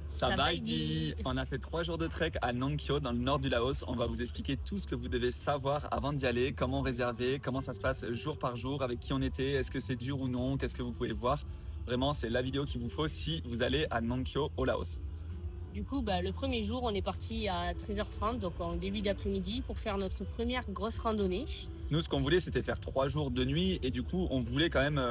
Ça va, Heidi. On a fait 3 jours de trek à Nang Kyo dans le nord du Laos. On va vous expliquer tout ce que vous devez savoir avant d'y aller, comment réserver, comment ça se passe jour par jour, avec qui on était, est-ce que c'est dur ou non, qu'est-ce que vous pouvez voir. Vraiment, c'est la vidéo qu'il vous faut si vous allez à Nang Kyo au Laos. Du coup, le premier jour, on est parti à 13h30, donc en début d'après-midi, pour faire notre première grosse randonnée. Nous, ce qu'on voulait, c'était faire 3 jours de nuit et du coup, on voulait quand même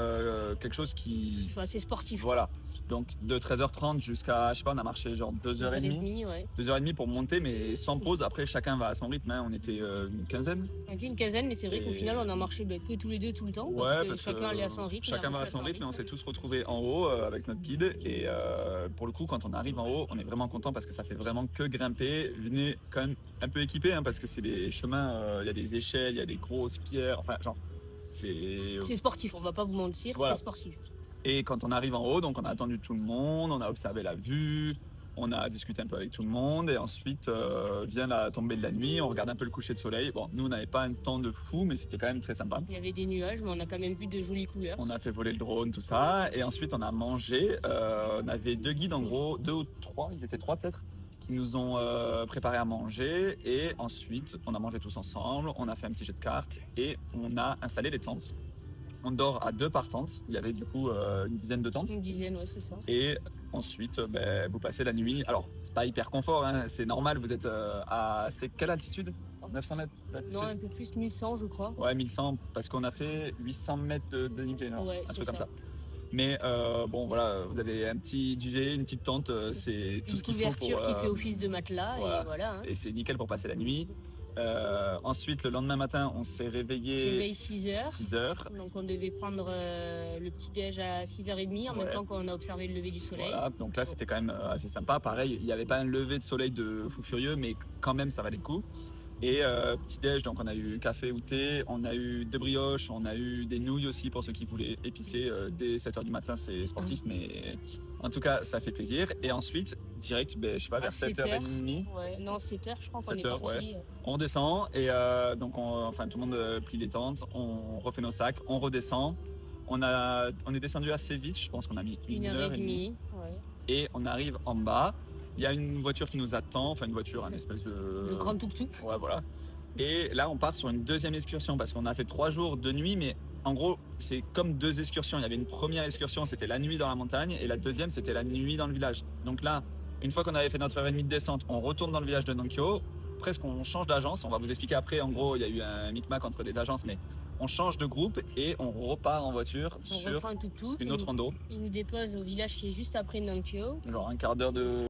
quelque chose qui soit assez sportif. Voilà. Donc de 13h30 jusqu'à, je sais pas, on a marché genre 2h30. Ouais. 2h30 pour monter, mais sans pause. Après, chacun va à son rythme. On était une quinzaine. On était une quinzaine, mais c'est vrai qu'au final, on a marché que tous les deux tout le temps. Ouais, parce que chacun allait à son rythme. Chacun va à son rythme et on s'est tous retrouvés en haut avec notre guide. Et pour le coup, quand on arrive en haut, on est vraiment content parce que ça fait vraiment que grimper. Venez quand même un peu équipé parce que c'est des chemins, il y a des échelles, il y a des grosses pierres. Enfin, genre, c'est sportif, on va pas vous mentir, voilà. C'est sportif. Et quand on arrive en haut, donc on a attendu tout le monde, on a observé la vue, on a discuté un peu avec tout le monde, et ensuite vient la tombée de la nuit, on regarde un peu le coucher de soleil. Bon, nous on n'avait pas un temps de fou, mais c'était quand même très sympa. Il y avait des nuages, mais on a quand même vu de jolies couleurs. On a fait voler le drone, tout ça, et ensuite on a mangé. On avait 2 guides en gros, 2 ou 3, ils étaient 3 peut-être, qui nous ont préparé à manger, et ensuite on a mangé tous ensemble, on a fait un petit jeu de cartes, et on a installé les tentes. On dort à 2 par tente. Il y avait du coup une dizaine de tentes. Une dizaine, ouais, c'est ça. Et ensuite, vous passez la nuit. Alors, c'est pas hyper confort, c'est normal. Vous êtes à. C'est quelle altitude? 900 mètres d'altitude? Non, un peu plus, 1100, je crois. Ouais, 1100, parce qu'on a fait 800 mètres de dénivelé, ouais, un truc comme ça. Mais bon, voilà, vous avez un petit duvet, une petite tente, c'est tout ce qu'il faut. Une couverture qui fait office de matelas, voilà. Et voilà. Et c'est nickel pour passer la nuit. Ensuite, le lendemain matin, on s'est réveillé. Réveil 6h. 6h. Donc, on devait prendre le petit-déj à 6h30 en même temps qu'on a observé le lever du soleil. Voilà, donc là, c'était quand même assez sympa. Pareil, il n'y avait pas un lever de soleil de fou furieux, mais quand même, ça valait le coup. Et petit-déj, donc on a eu café ou thé, on a eu 2 brioches, on a eu des nouilles aussi pour ceux qui voulaient épicer. Dès 7h du matin, c'est sportif, mais en tout cas, ça fait plaisir. Et ensuite, direct, je sais pas, vers 7h30. Ouais, non, 7h, je crois qu'on est parti. Ouais. On descend et donc tout le monde plie les tentes, on refait nos sacs, on redescend. On est descendu assez vite, je pense qu'on a mis 1h30. Ouais. Et on arrive en bas. Il y a une voiture qui nous attend, enfin une voiture, un espèce de... Le grand tuk-tuk. Ouais, voilà. Et là, on part sur une deuxième excursion parce qu'on a fait 3 jours de nuit, mais en gros, c'est comme 2 excursions. Il y avait une première excursion, c'était la nuit dans la montagne, et la deuxième, c'était la nuit dans le village. Donc là, une fois qu'on avait fait notre heure et demie de descente, on retourne dans le village de Nang Kyo. Presque on change d'agence, on va vous expliquer après. En gros, il y a eu un micmac entre des agences, mais on change de groupe et on repart en voiture sur un tuk-tuk, une autre rando. Il nous dépose au village qui est juste après Nang Kyo. Genre un quart d'heure de